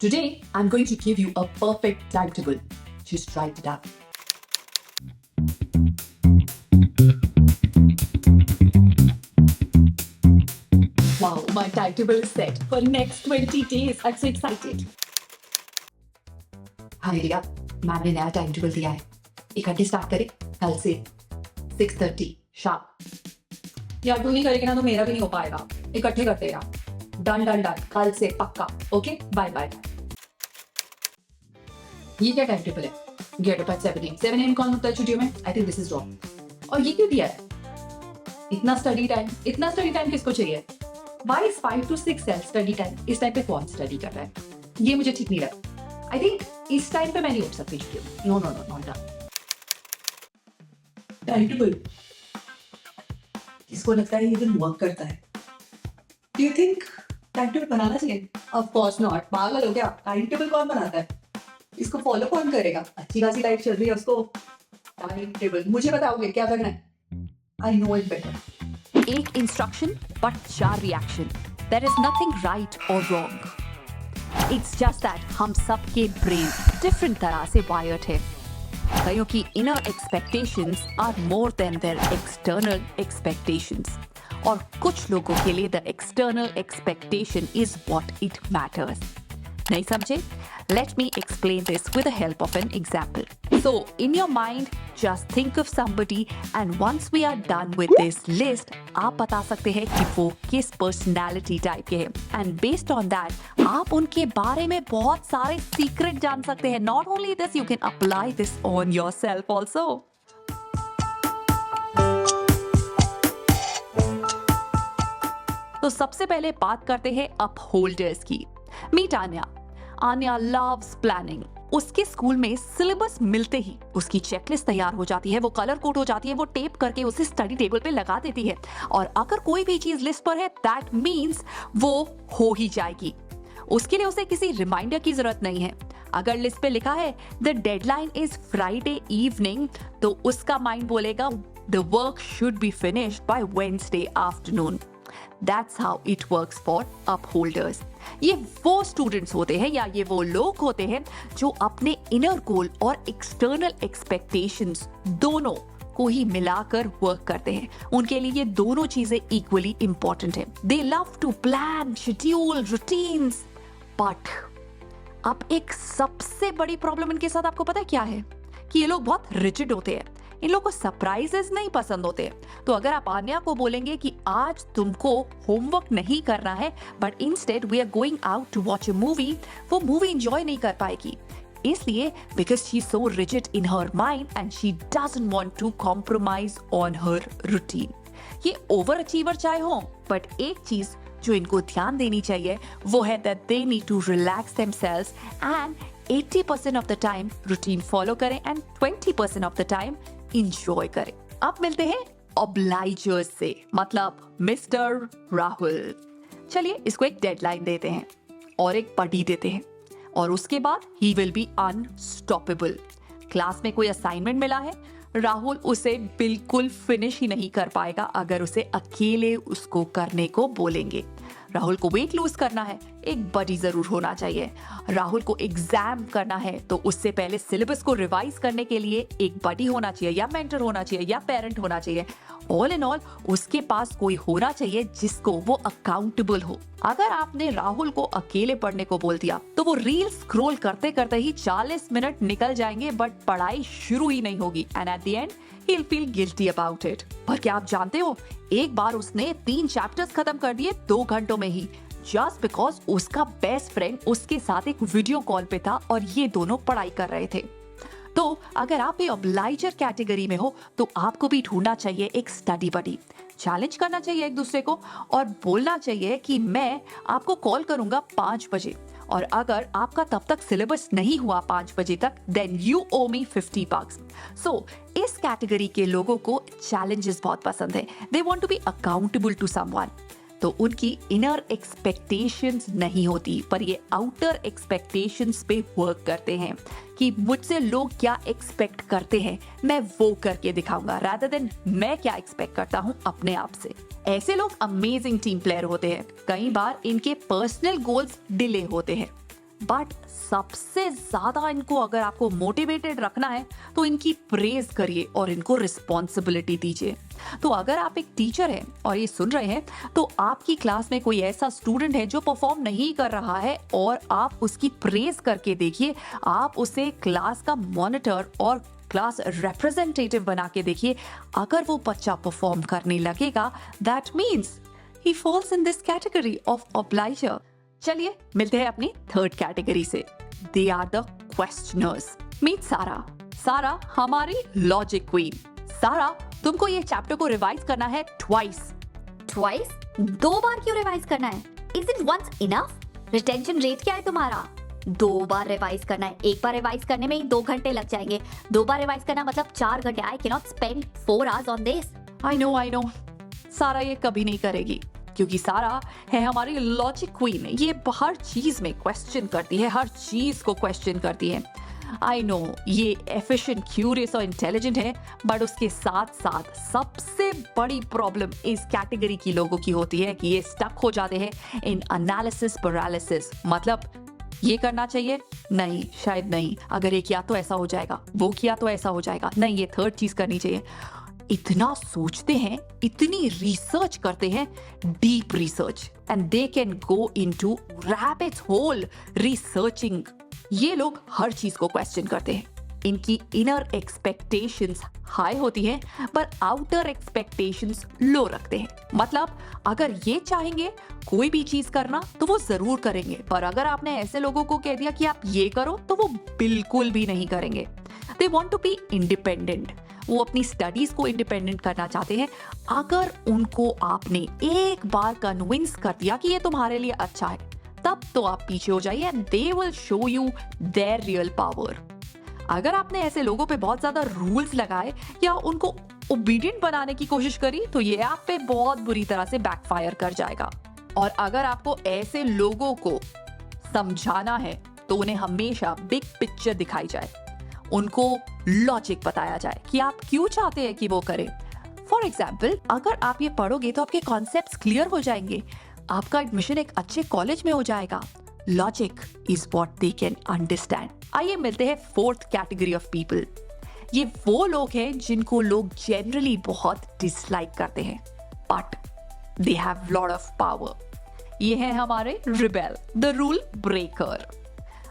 Today, I'm going to give you a perfect timetable. Just write it up. Wow, my timetable is set for next 20 days. I'm so excited. Hi Riya, ma'am ने नया time table दिया है. इकट्ठे start करें कल से 6:30 sharp. यार तू नहीं करेगी ना तो मेरा भी नहीं हो पाएगा. इकट्ठे करते यार. Done done done. कल से पक्का. Okay bye bye. ये क्या टाइम टेबल है? Get up at 7 AM. 7 AM कौन होता है छुट्टियों में? I think this is wrong. और ये क्यों दिया है? इतना स्टडी टाइम किसको चाहिए? Why is 5 to 6 है स्टडी टाइम? इस टाइम पे कौन स्टडी कर रहा है? ये मुझे ठीक नहीं लगा. आई थिंक इस टाइम पे मैं नहीं उठ सकती छुट्टियों में. No no no not done. Time table किसको लगता है ये दिन वर्क करता है? Do you think time table बनाना चाहिए? Of course not. पागल हो क्या? टाइम टेबल कौन बनाता है? इसको फॉलो कौन करेगा? अच्छी खासी लाइफ चल रही है उसको. टाइम टेबल मुझे बताओगे क्या करना है? I know it better. एक instruction but 4 reaction. There is nothing right और रॉन्ग. इट्स जस्ट दैट हम सबके ब्रेन डिफरेंट तरह से वायर्ड है. कईयों की inner expectations are more than their external expectations. और कुछ लोगों के लिए the external expectation is what it matters. नहीं समझे? Let me explain this with the help of an example. So, in your mind, just think of somebody and once we are done with this list, आप बता सकते हैं कि वो किस personality type के हैं. And based on that, आप उनके बारे में बहुत सारे secret जान सकते हैं. Not only this, you can apply this on yourself also. तो सबसे पहले बात करते हैं अपहोल्डर्स की. Meet Aanya loves planning. उसके स्कूल में सिलेबस मिलते ही उसकी चेकलिस्ट तैयार हो जाती है, वो कलर कोड हो जाती है, वो टेप करके उसे स्टडी टेबल पे लगा देती है. और अगर कोई भी चीज लिस्ट पर है दैट मींस वो हो ही जाएगी. उसके लिए उसे किसी रिमाइंडर की जरूरत नहीं है. अगर लिस्ट पे लिखा है the deadline is Friday evening तो उसका माइंड बोलेगा the work should be finished bye Wednesday afternoon. That's how it works for upholders. ये वो स्टूडेंट्स होते हैं या ये वो लोग होते हैं जो अपने इनर गोल और एक्सटर्नल एक्सपेक्टेशंस दोनों को ही मिलाकर वर्क करते हैं. उनके लिए ये दोनों चीजें इक्वली इंपॉर्टेंट है. They love to plan, schedule, routines. But अब एक सबसे बड़ी प्रॉब्लम इनके साथ आपको पता है क्या है? कि ये लोग बहुत रिजिड होते हैं. इन लोगों को सरप्राइजेस नहीं पसंद होते. तो अगर आप आन्या को बोलेंगे कि आज तुमको होमवर्क नहीं करना है but instead we are going out to watch a movie, वो मूवी एंजॉय नहीं कर पाएगी. इसलिए because she is so rigid in her mind and she doesn't want to compromise on her routine. ये ओवर अचीवर चाहे हो but एक चीज जो इनको ध्यान देनी चाहिए वो है that they need to relax themselves and 80% of the time routine follow करें and 20% of the time enjoy करें. अब मिलते हैं ऑब्लाइजर्स से, मतलब मिस्टर राहुल. चलिए इसको एक डेडलाइन देते हैं और एक पढ़ी देते हैं और उसके बाद he will be unstoppable. Class में कोई असाइनमेंट मिला है, राहुल उसे बिल्कुल फिनिश ही नहीं कर पाएगा अगर उसे अकेले उसको करने को बोलेंगे. राहुल को वेट लूज करना है, एक बडी जरूर होना चाहिए. राहुल को एग्जाम करना है तो उससे पहले सिलेबस को रिवाइज करने के लिए एक बडी होना चाहिए या मेंटर होना चाहिए या पेरेंट होना चाहिए. ऑल इन ऑल उसके पास कोई होना चाहिए जिसको वो अकाउंटेबल हो. अगर आपने राहुल को अकेले पढ़ने को बोल दिया तो वो रील स्क्रॉल करते करते ही 40 मिनट निकल जाएंगे बट पढ़ाई शुरू ही नहीं होगी and at the end he'll feel guilty about it. पर क्या आप जानते हो, एक बार उसने 3 चैप्टर्स खत्म कर दिए 2 घंटों में ही, जस्ट बिकॉज उसका बेस्ट फ्रेंड उसके साथ एक वीडियो कॉल पे था और ये दोनों पढ़ाई कर रहे थे. तो अगर आप भी ऑब्लाइजर कैटेगरी में हो तो आपको भी ढूंढना चाहिए एक स्टडी बडी. चैलेंज करना चाहिए एक दूसरे को और बोलना चाहिए कि मैं आपको कॉल करूंगा 5 बजे और अगर आपका तब तक सिलेबस नहीं हुआ 5 बजे तक देन यू ओ मी $50. सो इस कैटेगरी के लोगों को चैलेंजेस बहुत पसंद है. They want to be accountable to someone. तो उनकी इनर एक्सपेक्टेशंस नहीं होती पर ये आउटर एक्सपेक्टेशंस पे वर्क करते हैं कि मुझसे लोग क्या एक्सपेक्ट करते हैं मैं वो करके दिखाऊंगा रादर देन मैं क्या एक्सपेक्ट करता हूँ अपने आप से. ऐसे लोग अमेजिंग टीम प्लेयर होते हैं. कई बार इनके पर्सनल गोल्स डिले होते हैं बट सबसे ज्यादा इनको अगर आपको मोटिवेटेड रखना है तो इनकी प्रेज करिए और इनको रिस्पॉन्सिबिलिटी दीजिए। तो अगर आप एक टीचर हैं और ये सुन रहे हैं तो आपकी क्लास में कोई ऐसा स्टूडेंट है जो परफॉर्म नहीं कर रहा है और आप उसकी प्रेज करके देखिए, आप उसे क्लास का मॉनिटर और क्लास रिप्रेजेंटेटिव बना के देखिए। अगर वो बच्चा परफॉर्म करने लगेगा, that means he falls in this category of obliger. चलिए मिलते हैं अपनी थर्ड कैटेगरी से। They are the questioners. Meet Sara. Sara हमारी लॉजिक क्वीन। सारा, तुमको ये चैप्टर को रिवाइज करना है ट्वाइस। ट्वाइस? 2 बार क्यों रिवाइज करना है? Is it once enough? Retention rate क्या है तुम्हारा? 2 बार रिवाइज करना है। 1 बार रिवाइज करने में ही 2 घंटे लग जाएंगे। 2 बार रिवाइज करना मतलब 4 घंटे। I can not spend 4 hours on this. I know. सारा ये कभी नहीं करेगी क्योंकि सारा है हमारी लॉजिक क्वीन। ये हर चीज में क्वेश्चन करती है, हर चीज को क्वेश्चन करती है। आई नो ये एफिशिएंट, क्यूरियस और इंटेलिजेंट है, बट उसके साथ साथ सबसे बड़ी प्रॉब्लम इस कैटेगरी की लोगों की होती है कि ये स्टक हो जाते हैं इन एनालिसिस पैरालिसिस। मतलब ये करना चाहिए, नहीं शायद नहीं, अगर ये किया तो ऐसा हो जाएगा, वो किया तो ऐसा हो जाएगा, नहीं ये थर्ड चीज करनी चाहिए। इतना सोचते हैं, इतनी रिसर्च करते हैं, deep research, and they can go into rabbit hole researching. ये लोग हर चीज को क्वेश्चन करते हैं। इनकी इनर एक्सपेक्टेशंस हाई होती हैं पर आउटर एक्सपेक्टेशंस लो रखते हैं। मतलब अगर ये चाहेंगे कोई भी चीज करना तो वो जरूर करेंगे, पर अगर आपने ऐसे लोगों को कह दिया कि आप ये करो तो वो बिल्कुल भी नहीं करेंगे। They want to be independent. वो अपनी स्टडीज को इंडिपेंडेंट करना चाहते हैं। अगर उनको आपने एक बार कन्विंस कर दिया कि ये तुम्हारे लिए अच्छा है, तब तो आप पीछे हो जाइए and they will show you there real power. अगर आपने ऐसे लोगों पे बहुत ज्यादा रूल्स लगाए या उनको ओबीडिएंट बनाने की कोशिश करी तो ये आप पे बहुत बुरी तरह से बैकफायर कर जाएगा। और अगर आपको ऐसे लोगों को समझाना है तो उन्हें हमेशा बिग पिक्चर दिखाई जाए, उनको लॉजिक बताया जाए कि आप क्यों चाहते हैं कि वो करें। फॉर एग्जाम्पल, अगर आप ये पढ़ोगे तो आपके कॉन्सेप्ट्स क्लियर हो जाएंगे, आपका एडमिशन एक अच्छे कॉलेज में हो जाएगा। Logic is what they can understand. आइए मिलते हैं फोर्थ कैटेगरी ऑफ पीपल। ये वो लोग हैं जिनको लोग जनरली बहुत डिसलाइक करते हैं, but they have lot of power. ये हैं हमारे रिबेल, द रूल ब्रेकर।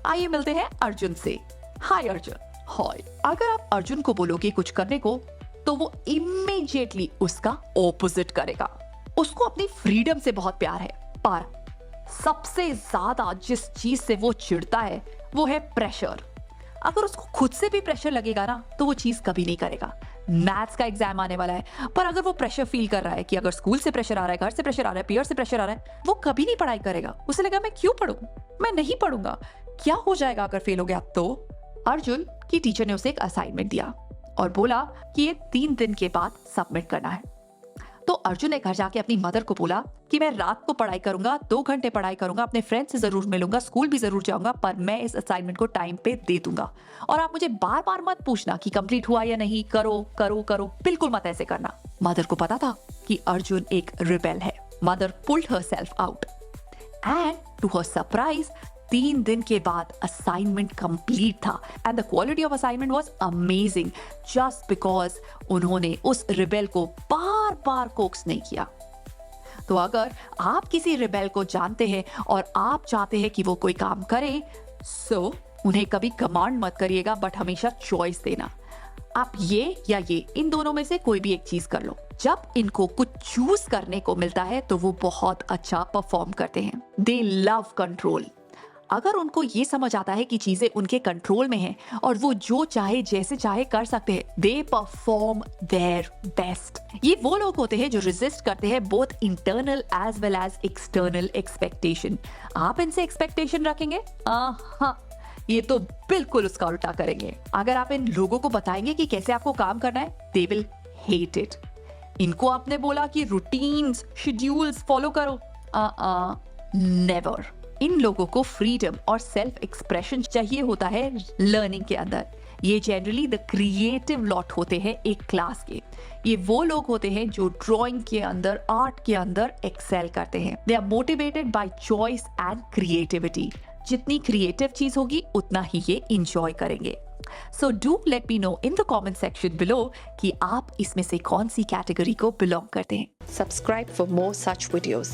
आइए मिलते हैं अर्जुन से। हाय अर्जुन। हाय। अगर आप अर्जुन को बोलोगे कुछ करने को तो वो इमीडिएटली उसका ऑपोजिट करेगा। उसको अपनी फ्रीडम से बहुत प्यार है, पर सबसे ज्यादा जिस चीज से वो चिढ़ता है वो है प्रेशर। अगर उसको खुद से भी प्रेशर लगेगा ना तो वो चीज कभी नहीं करेगा। मैथ्स का एग्जाम आने वाला है, पर अगर वो प्रेशर फील कर रहा है कि अगर स्कूल से प्रेशर आ रहा है, घर से प्रेशर आ रहा है, पीयर से प्रेशर आ रहा है, वो कभी नहीं पढ़ाई करेगा। उसे लगा मैं क्यों पढ़ूं, मैं नहीं पढ़ूंगा, क्या हो जाएगा अगर फेल हो गया तो। अर्जुन की टीचर ने उसे एक असाइनमेंट दिया और बोला कि ये 3 दिन के बाद सबमिट करना है। तो अर्जुन ने घर जाके अपनी मदर को बोला कि मैं रात को पढ़ाई करूंगा, 2 घंटे पढ़ाई करूंगा, अपने फ्रेंड से जरूर मिलूंगा, स्कूल भी जरूर जाऊंगा, पर मैं इस असाइनमेंट को टाइम पे दे दूंगा। और आप मुझे बार बार मत पूछना कि कंप्लीट हुआ या नहीं, करो करो करो, बिल्कुल मत ऐसे करना। मदर को पता था कि अर्जुन एक रिबेल है। Mother pulled herself out and to her surprise 3 दिन के बाद असाइनमेंट कंप्लीट था and the quality of assignment was amazing, just because उन्होंने उस रिबेल को बार बार कोक्स नहीं किया। तो अगर आप किसी रिबेल को जानते हैं और आप चाहते हैं कि वो कोई काम करे, सो उन्हें कभी कमांड मत करिएगा, बट हमेशा चॉइस देना। आप ये या ये, इन दोनों में से कोई भी एक चीज कर लो। जब इनको कुछ चूज करने को मिलता है तो वो बहुत अच्छा परफॉर्म करते हैं। दे लव कंट्रोल। अगर उनको ये समझ आता है कि चीजें उनके कंट्रोल में हैं और वो जो चाहे जैसे चाहे कर सकते हैं, दे परफॉर्म देयर बेस्ट। ये वो लोग होते हैं जो रेजिस्ट करते हैं both internal as well as external expectation. आप इनसे एक्सपेक्टेशन रखेंगे, हाँ, ये तो बिल्कुल उसका उल्टा करेंगे। अगर आप इन लोगों को बताएंगे कि कैसे आपको काम करना है, दे विल हेट इट। इनको आपने बोला कि रूटीन्स, शेड्यूल्स फॉलो करो, नेवर। इन लोगों को फ्रीडम और सेल्फ एक्सप्रेशन चाहिए होता है लर्निंग के अंदर। ये जनरली द क्रिएटिव लॉट होते हैं एक क्लास के। ये वो लोग होते हैं जो ड्राइंग के अंदर, आर्ट के अंदर एक्सेल करते हैं। They are motivated by choice and creativity. जितनी क्रिएटिव चीज होगी उतना ही ये इंजॉय करेंगे। So do let me know in the comment section below कि आप इसमें से कौन सी कैटेगरी को बिलोंग करते हैं। Subscribe for more such videos.